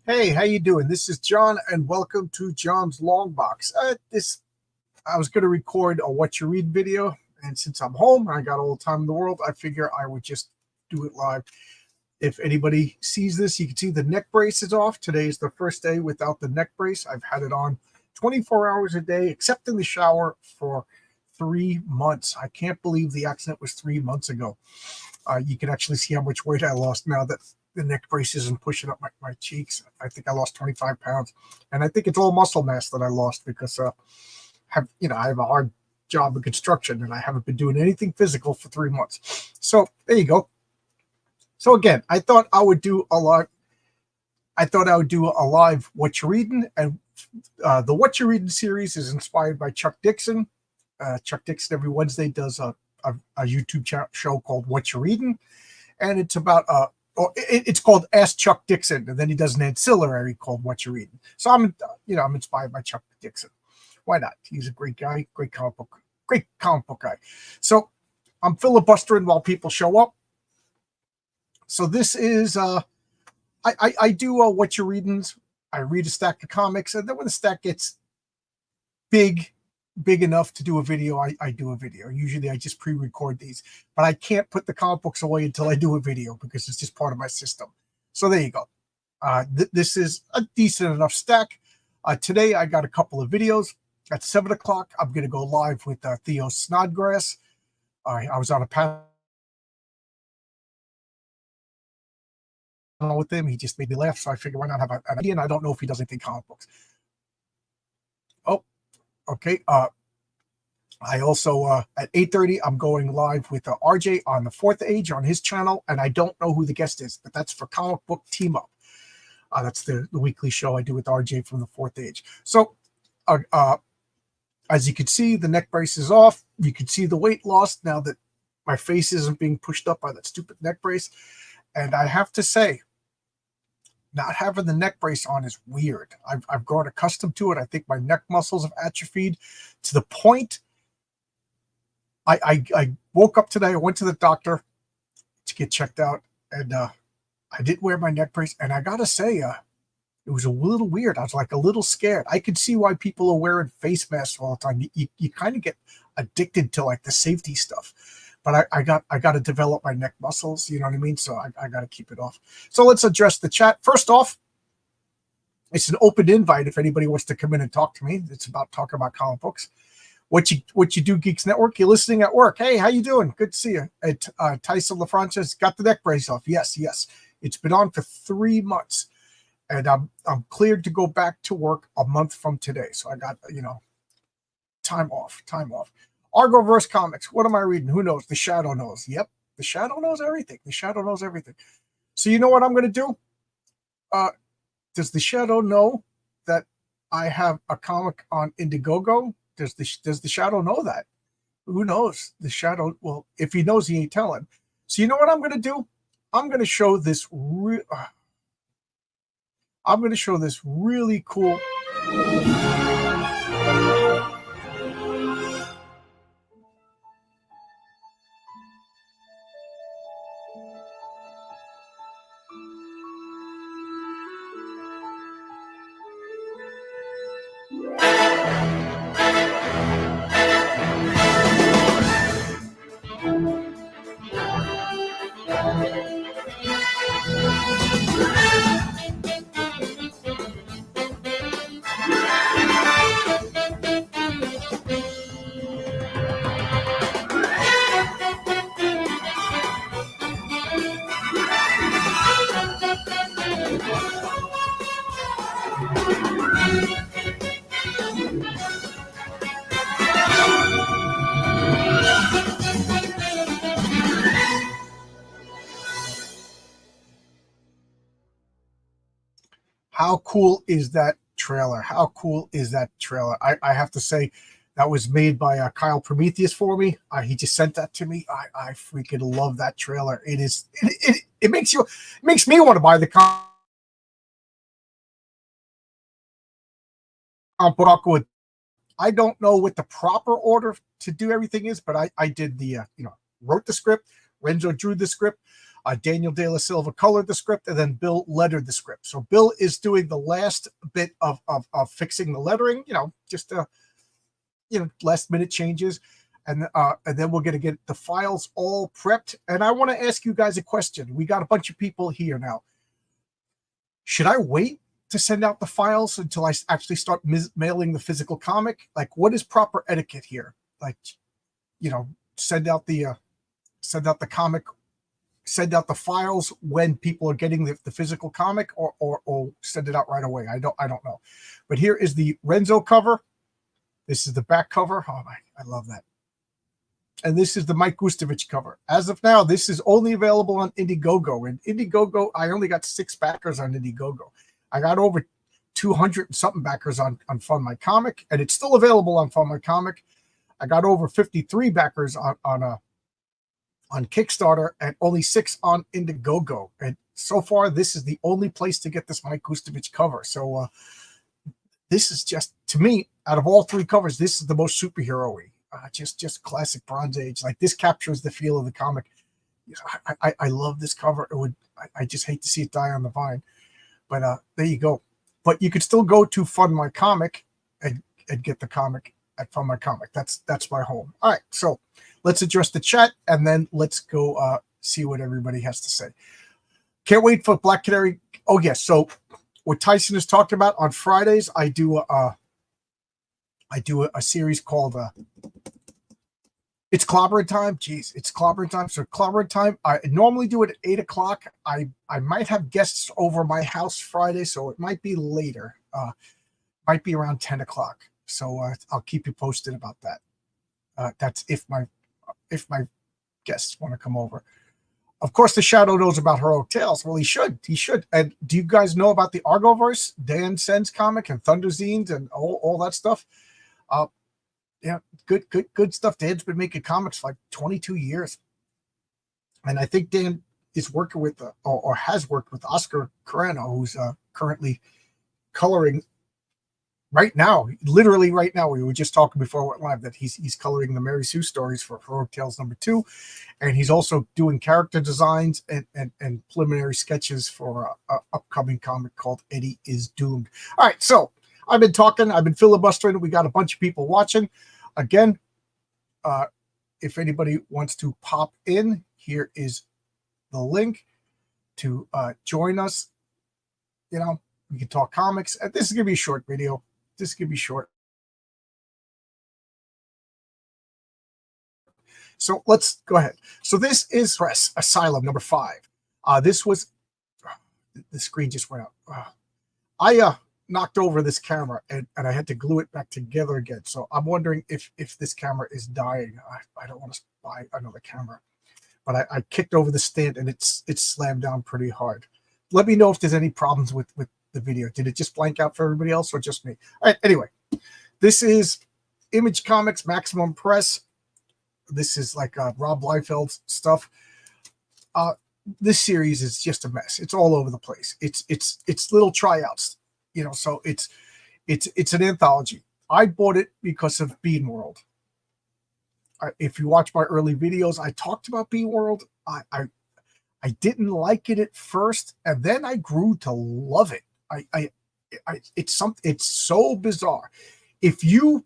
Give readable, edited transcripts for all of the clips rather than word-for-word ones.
Hey, how you doing? This is John, and welcome to John's Long Box. I was going to record a What You Read video, and since I'm home, I got all the time in the world. I figure I would just do it live. If anybody sees this, you can see the neck brace is off. Today is the first day without the neck brace. I've had it on 24 hours a day, except in the shower, for 3 months. I can't believe the accident was 3 months ago. You can actually see how much weight I lost now that the neck brace isn't pushing up my cheeks. I think I lost 25 pounds, and I think it's all muscle mass that I lost because I have a hard job in construction and I haven't been doing anything physical for 3 months. So there you go. So again, I thought I would do a live What You Readin', and the What You Readin' series is inspired by Chuck Dixon. Chuck Dixon every Wednesday does a YouTube show called What You Readin', and it's about it's called Ask Chuck Dixon, and then he does an ancillary called What You Readin'. So I'm inspired by Chuck Dixon. Why not? He's a great guy, great comic book guy. So I'm filibustering while people show up. So this is I do What You Readin's. I read a stack of comics, and then when the stack gets big enough to do a video, I do a video. Usually I just pre-record these, but I can't put the comic books away until I do a video because it's just part of my system. So there you go. This is a decent enough stack. Today I got a couple of videos. At 7 o'clock, I'm going to go live with Theo Snodgrass. I was on a panel with him. He just made me laugh, so I figured why not have an idea, and I don't know if he does anything comic books. Oh, okay. I also, at 8:30, I'm going live with RJ on the Fourth Age on his channel, and I don't know who the guest is, but that's for Comic Book Team Up. That's the weekly show I do with RJ from the Fourth Age. So, as you can see, the neck brace is off. You can see the weight loss now that my face isn't being pushed up by that stupid neck brace. And I have to say, not having the neck brace on is weird. I've grown accustomed to it. I think my neck muscles have atrophied to the point. I woke up today. I went to the doctor to get checked out, and I didn't wear my neck brace. And I gotta say, it was a little weird. I was like a little scared. I could see why people are wearing face masks all the time. You kind of get addicted to like the safety stuff. But I got to develop my neck muscles. You know what I mean? So I got to keep it off. So let's address the chat. First off, it's an open invite if anybody wants to come in and talk to me. It's about talking about comic books. What you do, Geeks Network? You're listening at work. Hey, how you doing? Good to see you. Tyson LaFrance says, got the neck brace off. Yes. It's been on for 3 months. And I'm cleared to go back to work a month from today. So I got, time off. Argowverse Comics. What am I reading? Who knows? The Shadow knows. Yep. The Shadow knows everything. So you know what I'm going to do? Does the Shadow know that I have a comic on Indiegogo? Does the Shadow know that? Who knows? The Shadow, well, if he knows, he ain't telling. So you know what I'm going to do? I'm going to show this really cool. How cool is that trailer? I have to say, that was made by Kyle Prometheus for me. He just sent that to me. I freaking love that trailer. It makes me want to buy the comic book. I don't know what the proper order to do everything is, but I did the wrote the script. Renzo drew the script. Daniel De La Silva colored the script, and then Bill lettered the script. So Bill is doing the last bit of fixing the lettering, just last minute changes. And then we're going to get the files all prepped. And I want to ask you guys a question. We got a bunch of people here now. Should I wait to send out the files until I actually start mailing the physical comic? Like, what is proper etiquette here? Like, send out the comic, send out the files when people are getting the physical comic, or send it out right away. I don't know. But here is the Renzo cover. This is the back cover. Oh my, I love that. And this is the Mike Gustovich cover. As of now, this is only available on Indiegogo. And Indiegogo, I only got 6 backers on Indiegogo. I got over 200 and something backers on Fund My Comic, and it's still available on Fund My Comic. I got over 53 backers on Kickstarter, and only 6 on Indiegogo. And so far, this is the only place to get this Mike Gustovich cover. So this is just, to me, out of all 3 covers, this is the most superhero-y. Just classic Bronze Age. Like, this captures the feel of the comic. I love this cover. I just hate to see it die on the vine. But there you go. But you could still go to Fund My Comic and get the comic at Fund My Comic. That's my home. All right, so let's address the chat, and then let's go see what everybody has to say. Can't wait for Black Canary. Oh yes, so what Tyson has talked about on Fridays, I do a series called It's Clobbering Time. Jeez, it's Clobbering Time. So Clobbering Time, I normally do it at 8 o'clock. I might have guests over my house Friday, so it might be later. Might be around 10 o'clock. So I'll keep you posted about that. That's if my guests want to come over. Of course, the Shadow knows about Heroic Tales. Well, he should. He should. And do you guys know about the Argoverse, Dan Sen's comic, and Thunderzines and all that stuff? Yeah, good stuff. Dan's been making comics for like 22 years. And I think Dan is working with, or has worked with Oscar Carano, who's currently coloring right now, literally right now. We were just talking before I went live that he's coloring the Mary Sue stories for Heroic Tales #2. And he's also doing character designs and preliminary sketches for an upcoming comic called Eddie is Doomed. All right, so I've been talking. I've been filibustering. We got a bunch of people watching. Again, if anybody wants to pop in, here is the link to join us. We can talk comics. This is going to be a short video. This is going to be short. So let's go ahead. So this is Asylum #5. This was, the screen just went out. I knocked over this camera and I had to glue it back together again. So I'm wondering if this camera is dying. I don't want to buy another camera, but I kicked over the stand and it's slammed down pretty hard. Let me know if there's any problems with the video. Did it just blank out for everybody else or just me? All right, anyway, this is Image Comics, Maximum Press. This is like Rob Liefeld's stuff. This series is just a mess. It's all over the place. It's little tryouts. So it's an anthology. I bought it because of Bean World. If you watch my early videos, I talked about Bean World. I didn't like it at first, and then I grew to love it. It's so bizarre. If you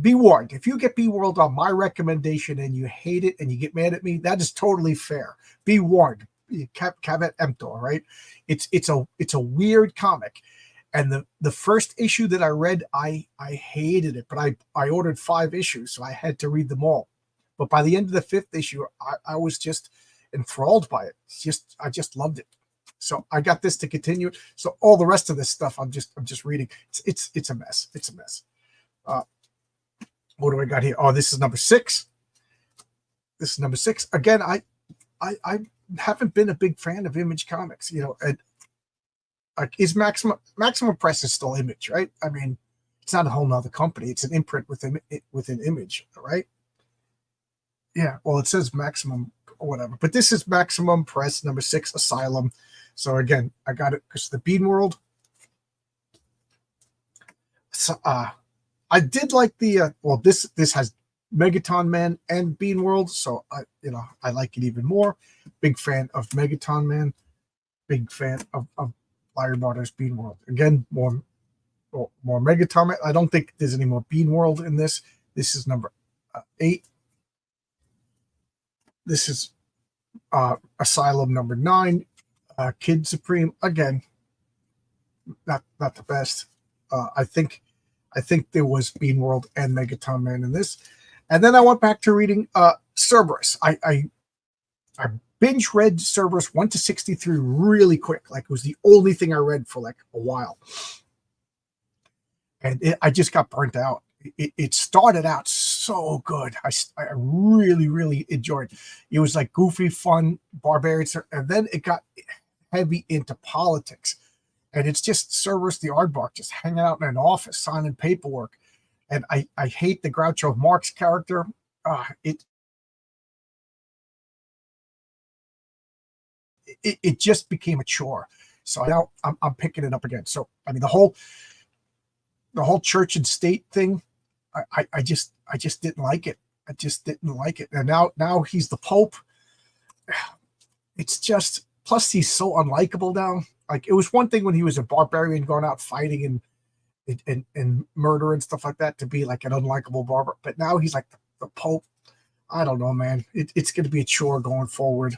be warned, if you get Bean World on my recommendation and you hate it and you get mad at me, that is totally fair. Be warned. Caveat emptor, right? It's a weird comic. And the first issue that I read, I hated it, but I ordered 5 issues, so I had to read them all. But by the end of the 5th issue, I was just enthralled by it. I just loved it. So I got this to continue. So all the rest of this stuff, I'm just reading. It's a mess. It's a mess. What do I got here? Oh, this is #6. This is #6. Again, I haven't been a big fan of Image Comics. And is Maximum Press is still Image, right? I mean, it's not a whole nother company. It's an imprint within Image, right? Yeah. Well, it says Maximum or whatever, but this is Maximum Press #6, Asylum. So again, I got it because the Bean World. So I did like the well. This has Megaton Man and Bean World, so I like it even more. Big fan of Megaton Man. Big fan of Larry Marder's Bean World. Again, more Megaton Man. I don't think there's any more Bean World in this. This is number 8. This is Asylum number 9. Kid Supreme, again, not the best. I think there was Bean World and Megaton Man in this. And then I went back to reading Cerberus. I binge read Cerberus 1 to 63 really quick. Like, it was the only thing I read for like a while. And I just got burnt out. It started out so good. I really, really enjoyed it. It was like goofy, fun, barbarians. And then it got heavy into politics. And it's just Cerberus the Aardvark just hanging out in an office, signing paperwork. And I hate the Groucho Marx character. It just became a chore. So now I'm picking it up again. So I mean, the whole church and state thing, I just didn't like it. I just didn't like it. And now he's the Pope. It's just, plus he's so unlikable now. Like, it was one thing when he was a barbarian going out fighting and murder and stuff like that, to be like an unlikable barber. But now he's like the Pope. I don't know, man. It's going to be a chore going forward.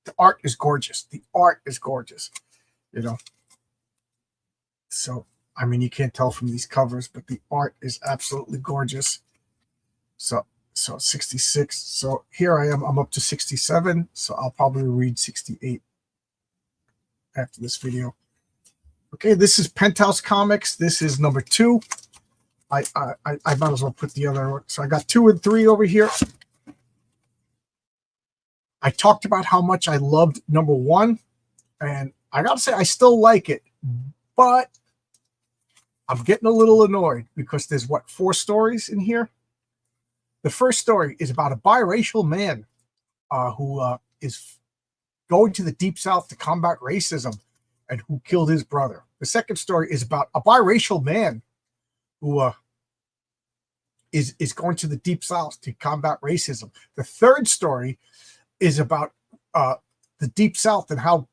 The art is gorgeous. The art is gorgeous, So, I mean, you can't tell from these covers, but the art is absolutely gorgeous. So 66. So here I am. I'm up to 67. So I'll probably read 68 after this video. Okay, this is Penthouse Comics. This is number 2. I might as well put the other one. So I got 2 and 3 over here. I talked about how much I loved number 1, and I gotta say I still like it, but I'm getting a little annoyed because there's 4 stories in here. The first story is about a biracial man who is going to the Deep South to combat racism and who killed his brother. The second story is about a biracial man who is going to the Deep South to combat racism. The third story is about the Deep South and how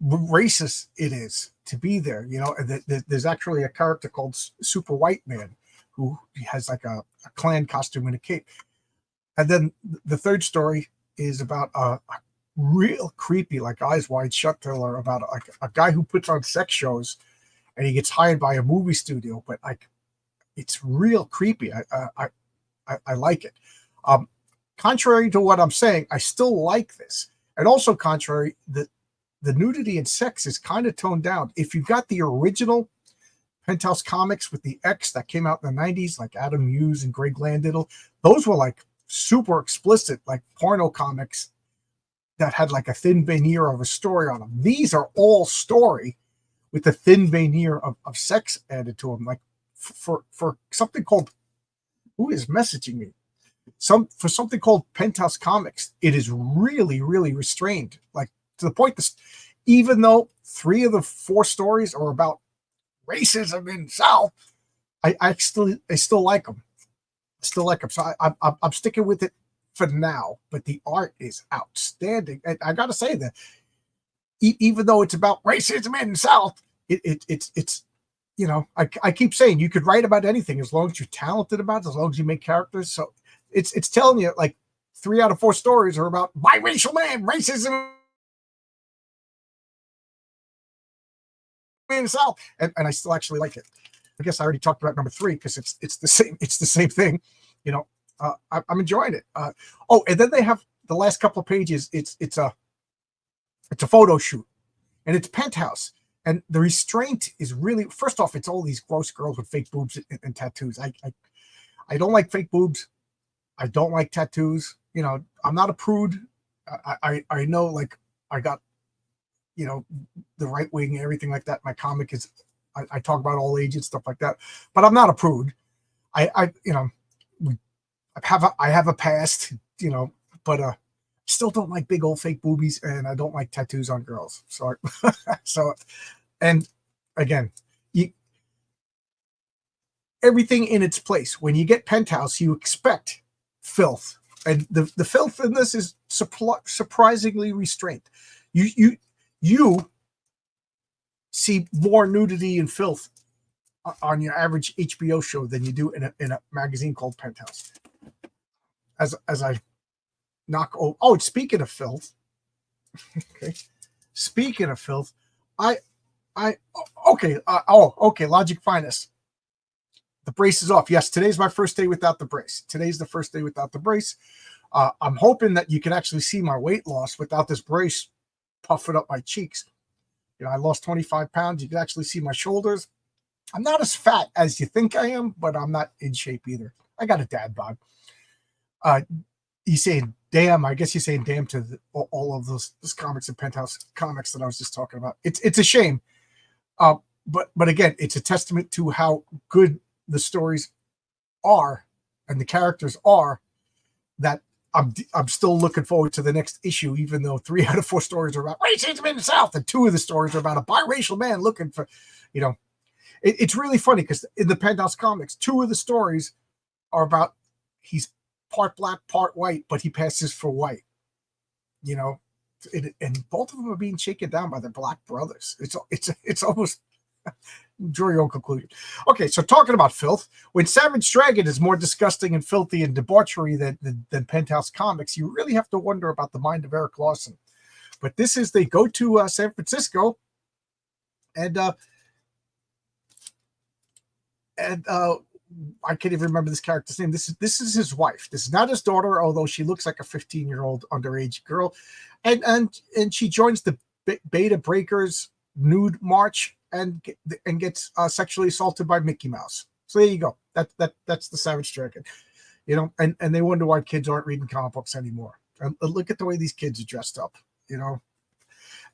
racist it is to be there. And there's actually a character called Super White Man who has like a Klan costume and a cape. And then the third story is about a real creepy, like Eyes Wide Shut thriller about a guy who puts on sex shows and he gets hired by a movie studio, but like, it's real creepy. I like it. Contrary to what I'm saying, I still like this. And also contrary, the nudity and sex is kind of toned down. If you got the original Penthouse Comics with the X that came out in the 90s, like Adam Hughes and Greg Landittle, those were like super explicit, like porno comics that had like a thin veneer of a story on them. These are all story with a thin veneer of sex added to them. Like for something called, who is messaging me? For something called Penthouse Comics, it is really, really restrained. Like, to the point that even though 3 of the 4 stories are about racism in the South, I still like them. Still like them. So I'm sticking with it for now. But the art is outstanding. And I gotta say that even though it's about racism in the South, it's I keep saying you could write about anything as long as you're talented about it, as long as you make characters. So it's telling you like 3 out of 4 stories are about biracial man, racism in the South, and I still actually like it. I guess I already talked about number 3 because it's the same thing. I'm enjoying it. And then they have the last couple of pages. It's a photo shoot, and it's Penthouse, and the restraint is really, first off, it's all these gross girls with fake boobs and tattoos. I don't like fake boobs. I don't like tattoos. I'm not a prude. I know, like, I got, the right wing and everything like that. My comic is, I talk about all ages, stuff like that, but I'm not a prude. I have a past, but still don't like big old fake boobies, and I don't like tattoos on girls. So, and again, everything in its place. When you get Penthouse, you expect filth, and the filth in this is surprisingly restrained. You see more nudity and filth on your average HBO show than you do in a magazine called Penthouse. As I knock, speaking of filth, okay, speaking of filth, okay, Logic Finest. The brace is off. Yes, today's my first day without the brace. Today's the first day without the brace. I'm hoping that you can actually see my weight loss without this brace puffing up my cheeks. I lost 25 pounds. You can actually see my shoulders. I'm not as fat as you think I am, but I'm not in shape either. I got a dad bod. He's saying damn. I guess he's saying damn to all of those comics and Penthouse comics that I was just talking about. It's a shame. But again, it's a testament to how good the stories are and the characters are, that I'm still looking forward to the next issue, even though 3 out of 4 stories are about racism in the South, and 2 of the stories are about a biracial man looking for, it's really funny because in the Penthouse comics, 2 of the stories are about he's part black, part white, but he passes for white, and both of them are being shaken down by their black brothers. It's almost draw your own conclusion. Okay, so talking about filth, when Savage Dragon is more disgusting and filthy and debauchery than Penthouse comics, you really have to wonder about the mind of Erik Larsen. But this is, they go to San Francisco, and I can't even remember this character's name. This is his wife. This is not his daughter, although she looks like a 15-year-old underage girl, and she joins the Beta Breakers nude march and gets sexually assaulted by Mickey Mouse. So there you go. That's the Savage Dragon, and they wonder why kids aren't reading comic books anymore. And look at the way these kids are dressed up,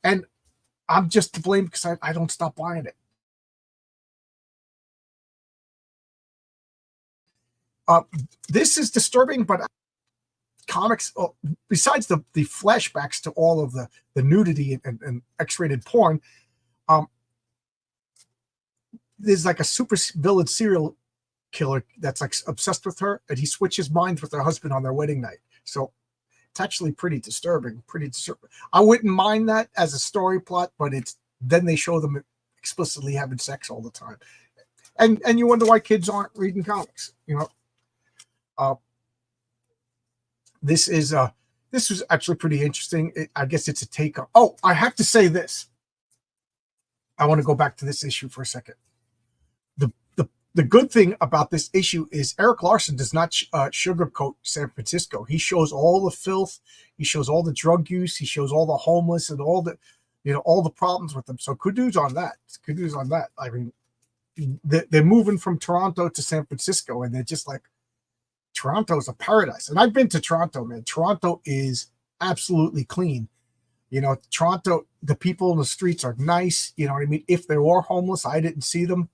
and I'm just to blame because I don't stop buying it. This is disturbing, but comics, besides the flashbacks to all of the nudity and X-rated porn, there's like a super villain serial killer that's like obsessed with her, and he switches minds with her husband on their wedding night. So it's actually pretty disturbing. I wouldn't mind that as a story plot, but then they show them explicitly having sex all the time, and you wonder why kids aren't reading comics. This was actually pretty interesting. I guess it's a take on. Oh, I have to say this. I want to go back to this issue for a second. The good thing about this issue is Erik Larsen does not sugarcoat San Francisco. He shows all the filth. He shows all the drug use. He shows all the homeless and all the problems with them. So kudos on that. Kudos on that. I mean, they're moving from Toronto to San Francisco, and they're just like, Toronto's a paradise. And I've been to Toronto, man. Toronto is absolutely clean. Toronto, the people in the streets are nice. You know what I mean? If they were homeless, I didn't see them.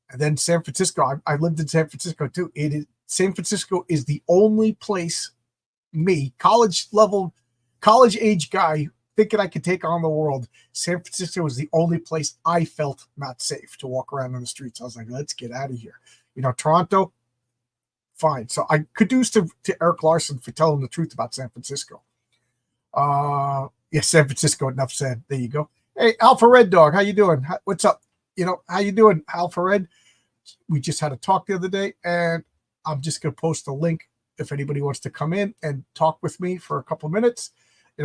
And then San Francisco, I lived in San Francisco too. San Francisco is the only place, me, college age guy, thinking I could take on the world. San Francisco was the only place I felt not safe to walk around on the streets. I was like, let's get out of here. Toronto, fine. So I kudos to Erik Larsen for telling the truth about San Francisco. San Francisco, enough said. There you go. Hey, Alpha Red Dog, how you doing? What's up? How you doing, Alpha Red? We just had a talk the other day, and I'm just going to post a link if anybody wants to come in and talk with me for a couple of minutes.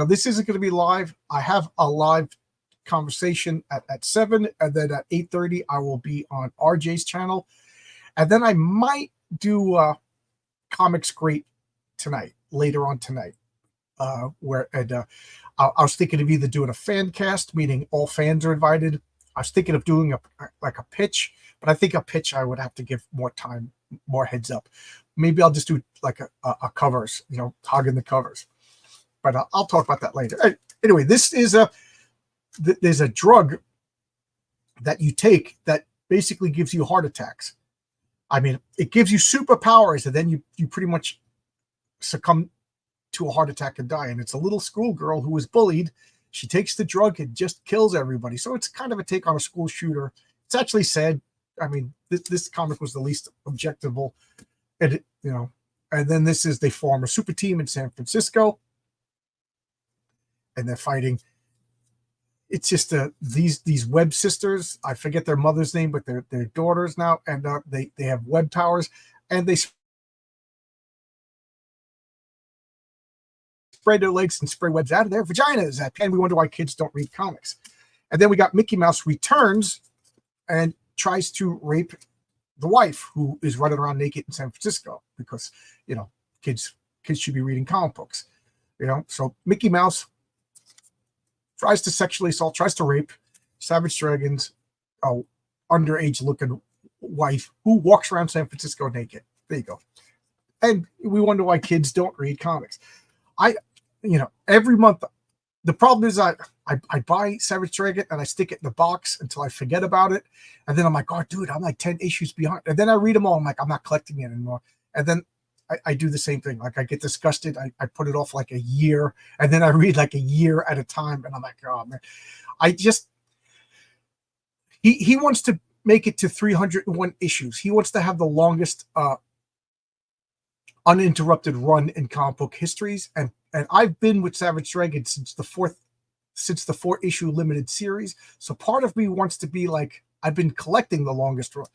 This isn't going to be live. I have a live conversation at 7, and then at 8:30, I will be on RJ's channel. And then I might do Comics Great later on tonight. I was thinking of either doing a fan cast, meaning all fans are invited. I was thinking of doing a pitch, but I think a pitch I would have to give more time, more heads up. Maybe I'll just do like a covers, hogging the covers. But I'll talk about that later. Anyway, this is there's a drug that you take that basically gives you heart attacks. I mean, it gives you superpowers, and then you pretty much succumb to a heart attack and die. And it's a little schoolgirl who was bullied. She takes the drug and just kills everybody. So it's kind of a take on a school shooter. It's actually sad. I mean, this comic was the least objectable, and you know. And then this is they form a super team in San Francisco, and they're fighting. It's just these web sisters. I forget their mother's name, but they're daughters now, and they have web powers, and they spread their legs and spray webs out of their vaginas. And we wonder why kids don't read comics. And then we got Mickey Mouse returns and tries to rape the wife, who is running around naked in San Francisco, because you know kids should be reading comic books. You know, so Mickey Mouse tries to sexually assault, tries to rape Savage Dragon's underage looking wife, who walks around San Francisco naked. There you go. And we wonder why kids don't read comics. Every month, the problem is I buy Savage Dragon and I stick it in the box until I forget about it. And then I'm like, oh, dude, I'm like 10 issues behind. And then I read them all. I'm like, I'm not collecting it anymore. And then I do the same thing. Like I get disgusted. I put it off like a year. And then I read like a year at a time. And I'm like, oh, man. He wants to make it to 301 issues. He wants to have the longest uninterrupted run in comic book histories. And I've been with Savage Dragon since the 4-issue limited series. So part of me wants to be like, I've been collecting the longest run.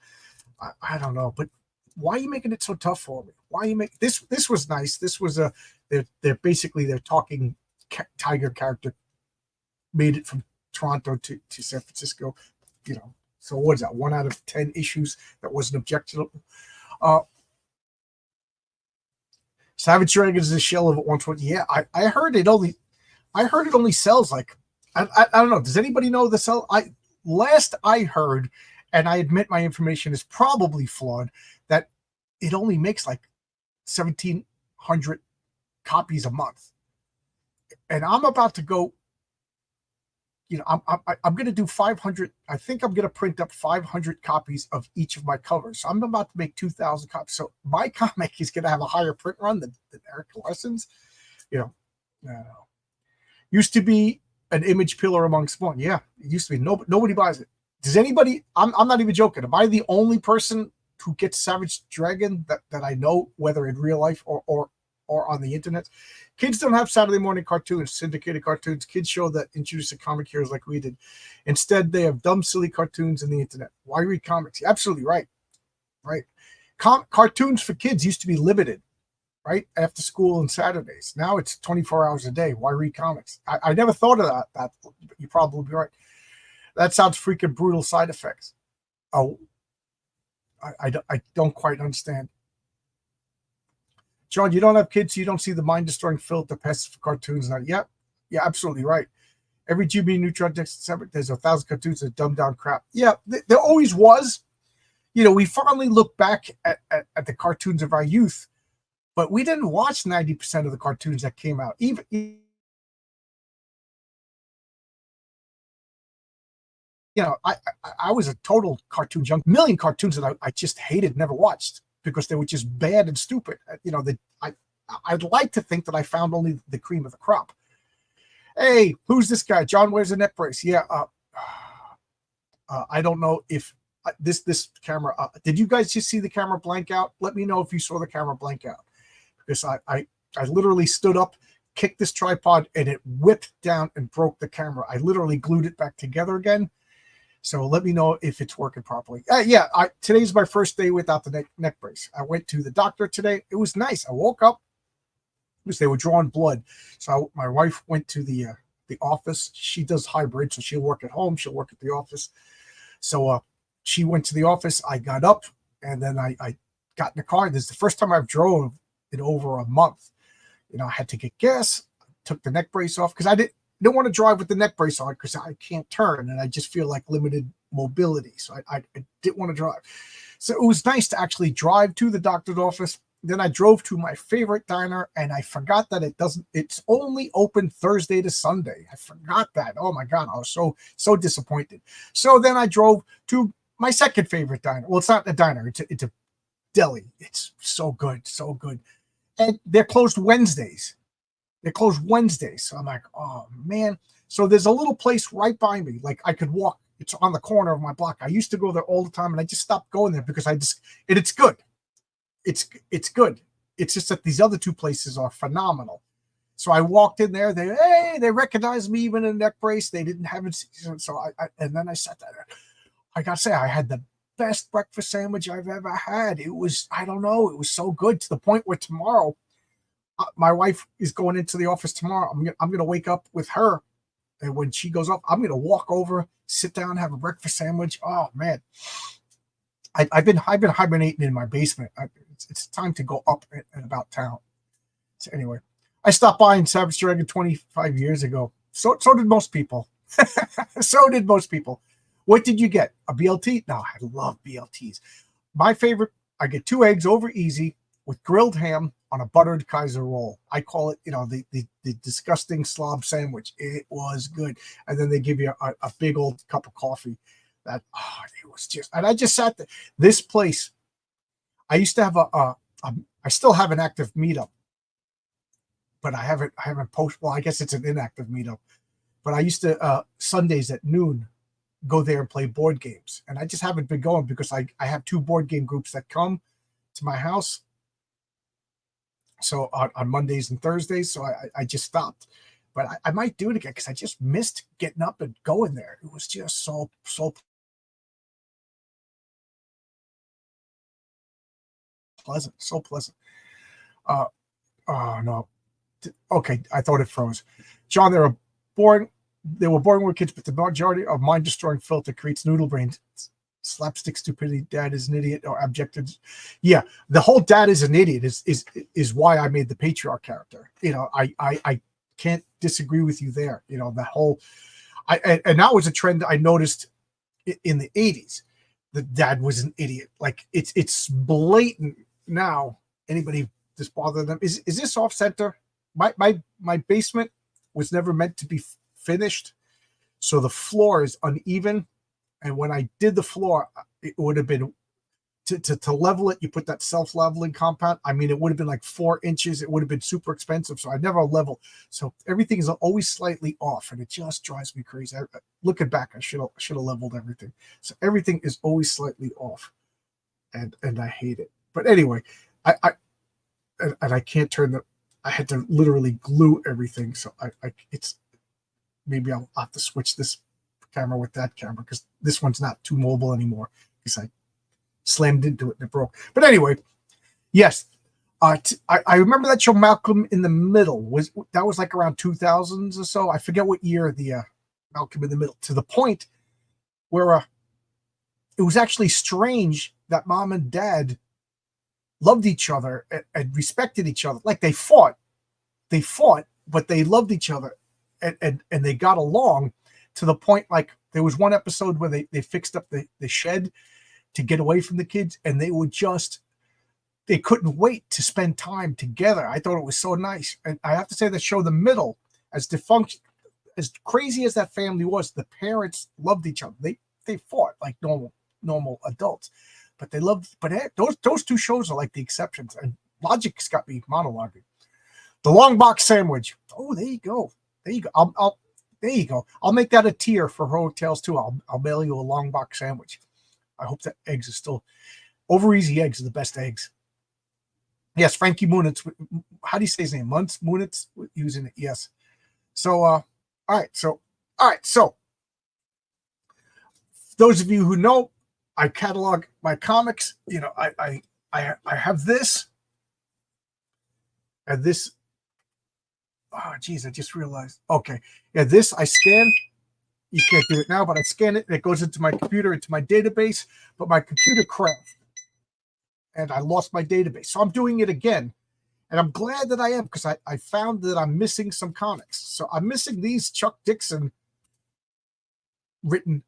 I don't know, but why are you making it so tough for me? Why are you make this? This was nice. This was they're basically their talking tiger character made it from Toronto to San Francisco. You know, so what is that? 1 out of 10 issues that wasn't objectionable. Savage Dragon is a shell of it once. Yeah, I heard it only sells like I don't know. Does anybody know the sell? Last I heard, and I admit my information is probably flawed, that it only makes like 1,700 copies a month. And I'm about to go, you know, I'm going to do 500. I think I'm going to print up 500 copies of each of my covers. So I'm about to make 2,000 copies. So my comic is going to have a higher print run than Eric Larson's. You know, I don't know. Used to be an image pillar amongst one. Yeah, it used to be. Nobody buys it. Does anybody? I'm not even joking. Am I the only person who gets Savage Dragon that I know, whether in real life or on the internet? Kids don't have Saturday morning cartoons, syndicated cartoons, kids show that introduce a comic heroes like we did. Instead, they have dumb, silly cartoons in the internet. Why read comics? You're absolutely right. Right. Cartoons for kids used to be limited, right? After school and Saturdays. Now it's 24 hours a day. Why read comics? I never thought of that. But you probably would be right. That sounds freaking brutal. Side effects. Oh, I don't quite understand. John, you don't have kids, so you don't see the mind-destroying filth that passes for cartoons now. Yeah, absolutely right. Every GB Neutron December, there's 1,000 cartoons that dumb down crap. Yeah, there always was. You know, we finally look back at the cartoons of our youth, but we didn't watch 90% of the cartoons that came out. Even you know, I was a total cartoon junkie. Million cartoons that I just hated, never watched, because they were just bad and stupid. You know, I'd like to think that I found only the cream of the crop. Hey, who's this guy? John wears a neck brace. Yeah. I don't know if this camera. Did you guys just see the camera blank out? Let me know if you saw the camera blank out, because I literally stood up, kicked this tripod, and it whipped down and broke the camera. I literally glued it back together again. So let me know if it's working properly. Today's my first day without the neck brace. I went to the doctor today. It was nice. I woke up because they were drawing blood. So my wife went to the office. She does hybrid, so she'll work at home. She'll work at the office. So she went to the office. I got up, and then I got in the car. This is the first time I've drove in over a month. You know, I had to get gas. Took the neck brace off because I didn't want to drive with the neck brace on because I can't turn and I just feel like limited mobility. So I didn't want to drive. So it was nice to actually drive to the doctor's office. Then I drove to my favorite diner and I forgot that it's only open Thursday to Sunday. I forgot that. Oh my God. I was so disappointed. So then I drove to my second favorite diner. Well, it's not a diner. It's a deli. It's so good. So good. And they're closed Wednesdays. So I'm like, oh man. So there's a little place right by me. Like I could walk, It's on the corner of my block. I used to go there all the time, and I just stopped going there because it's good. It's good. It's just that these other two places are phenomenal. So I walked in there. They recognized me even in a neck brace. They didn't have it. So and then I sat there. I gotta say, I had the best breakfast sandwich I've ever had. It was, I don't know, it was so good to the point where tomorrow, my wife is going into the office tomorrow. I'm gonna wake up with her, and when she goes up, I'm gonna walk over, sit down, have a breakfast sandwich. Oh man, I've been hibernating in my basement. It's time to go up and about town. So anyway, I stopped by in Savage Dragon 25 years ago. So did most people. So did most people. What did you get? A BLT? No, I love BLTs. My favorite, I get 2 eggs over easy with grilled ham on a buttered Kaiser roll. I call it, the disgusting slob sandwich. It was good. And then they give you a big old cup of coffee. It was just, and I just sat there. This place, I used to have I still have an active meetup, but I haven't posted. Well, I guess it's an inactive meetup, but I used to, Sundays at noon, go there and play board games. And I just haven't been going because I have 2 board game groups that come to my house. So on Mondays and Thursdays. So I just stopped, but I might do it again because I just missed getting up and going there. It was just so pleasant, so pleasant. Oh no. Okay, I thought it froze. John, they were boring with kids, but the majority of mind-destroying filth that creates noodle brains, slapstick stupidity, dad is an idiot, or objectives. Yeah, the whole dad is an idiot is why I made the patriarch character. I can't disagree with you there. The whole, and that was a trend I noticed in the 80s. The dad was an idiot. Like it's blatant now. Anybody just bother them? Is this off center? My basement was never meant to be finished, so the floor is uneven. And when I did the floor, it would have been to level it. You put that self-leveling compound. I mean, it would have been like 4 inches. It would have been super expensive. So I never level. So everything is always slightly off, and it just drives me crazy. Looking back, I should have leveled everything. So everything is always slightly off, and I hate it. But anyway, I can't turn I had to literally glue everything. So it's maybe I'll have to switch this camera with that camera because this one's not too mobile anymore because I slammed into it and it broke. But anyway, yes, I remember that show Malcolm in the Middle was like around 2000s or so. I forget what year the Malcolm in the Middle, to the point where it was actually strange that mom and dad loved each other and respected each other. Like they fought, but they loved each other and they got along to the point, like there was one episode where they fixed up the shed to get away from the kids, and they couldn't wait to spend time together. I thought it was so nice. And I have to say, the show The Middle, as dysfunction, as crazy as that family was, the parents loved each other. They fought like normal adults, but they loved. But those 2 shows are like the exceptions. And Logic's got me monologuing. The long box sandwich. Oh, there you go. There you go. There you go. I'll make that a tier for Heroic Tales too. I'll mail you a long box sandwich. I hope that eggs are still over easy. Eggs are the best eggs. Yes, Frankie Munitz. How do you say his name? Munitz using it. Yes. So all right. So those of you who know, I catalog my comics. I have this and this. Oh, geez, I just realized. Okay. Yeah, this I scan. You can't do it now, but I scan it. And it goes into my computer, into my database. But my computer crashed. And I lost my database. So I'm doing it again. And I'm glad that I am, because I found that I'm missing some comics. So I'm missing these Chuck Dixon written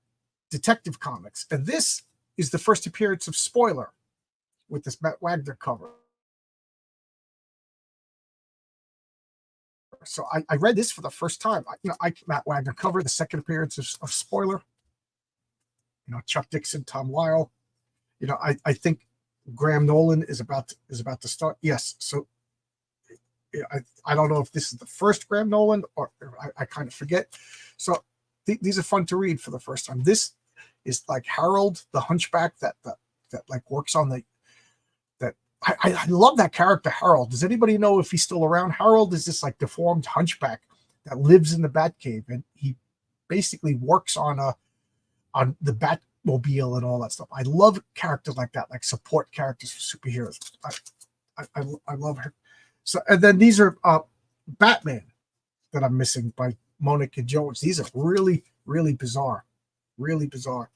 detective comics. And this is the first appearance of Spoiler with this Matt Wagner cover. So I read this for the first time. Matt Wagner cover, the second appearance of Spoiler. Chuck Dixon, Tom Lyle. I think Graham Nolan is about to start. Yes. So I don't know if this is the first Graham Nolan or I kind of forget. So these are fun to read for the first time. This is like Harold, the hunchback that like works on the that. I love that character Harold. Does anybody know if he's still around? Harold is this like deformed hunchback that lives in the Batcave, and he basically works on the Batmobile and all that stuff. I love characters like that, like support characters for superheroes. I love her. So, and then these are Batman that I'm missing by Monica Jones. These are really, really bizarre. Really bizarre.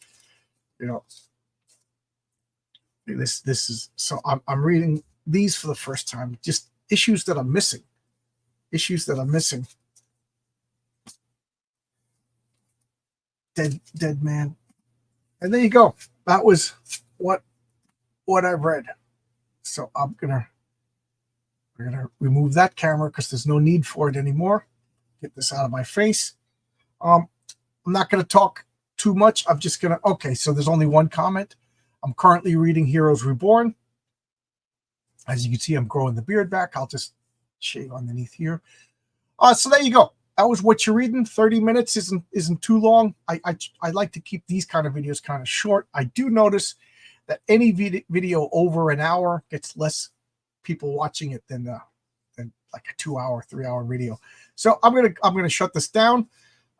You know, this is so I'm reading these for the first time. Just issues that I'm missing. Issues that I'm missing. Dead man. And there you go. That was what I've read. So we're gonna remove that camera because there's no need for it anymore. Get this out of my face. I'm not gonna talk too much. I'm just gonna okay. So there's only one comment. I'm currently reading Heroes Reborn. As you can see, I'm growing the beard back. I'll just shave underneath here. So there you go. That was What You're Reading. 30 minutes isn't too long. I like to keep these kind of videos kind of short. I do notice that any video over an hour gets less people watching it than like a 2-hour, 3-hour video. So I'm gonna shut this down.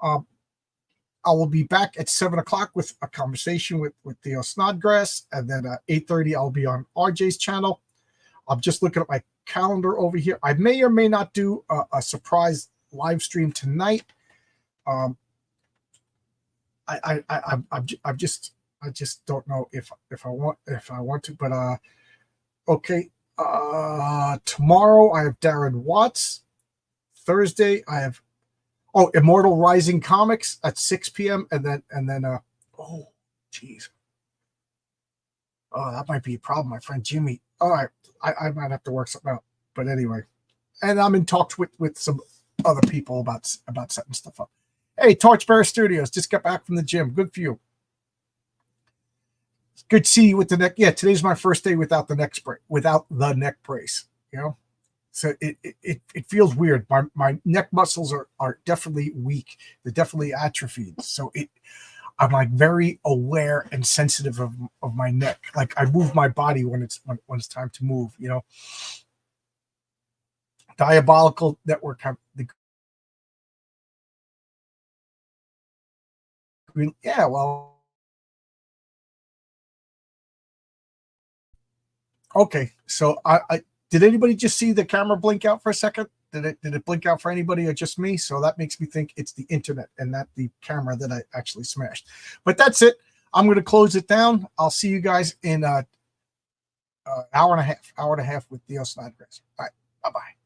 I will be back at 7 o'clock with a conversation with Theo Snodgrass, and then at 8:30 I'll be on RJ's channel. I'm just looking at my calendar over here. I may or may not do a surprise live stream tonight. I just don't know if I want to, but okay. Tomorrow I have Darren Watts. Thursday I have Immortal Rising Comics at 6 p.m. and then oh geez. Oh, that might be a problem, my friend Jimmy. All right, I might have to work something out. But anyway, and I'm in talks with some other people about setting stuff up. Hey, Torchbearer Studios, just got back from the gym. Good for you. Good to see you with the neck. Yeah, today's my first day without the neck brace. You know, so it feels weird. My neck muscles are definitely weak. They're definitely atrophied. So I'm like very aware and sensitive of my neck. Like I move my body when it's time to move. You know. Diabolical Network have the green. Yeah, well, okay. So I did anybody just see the camera blink out for a second? Did it blink out for anybody or just me? So that makes me think it's the internet and not the camera that I actually smashed. But that's it. I'm going to close it down. I'll see you guys in hour and a half with Theo Snodgrass. All right. Bye-bye.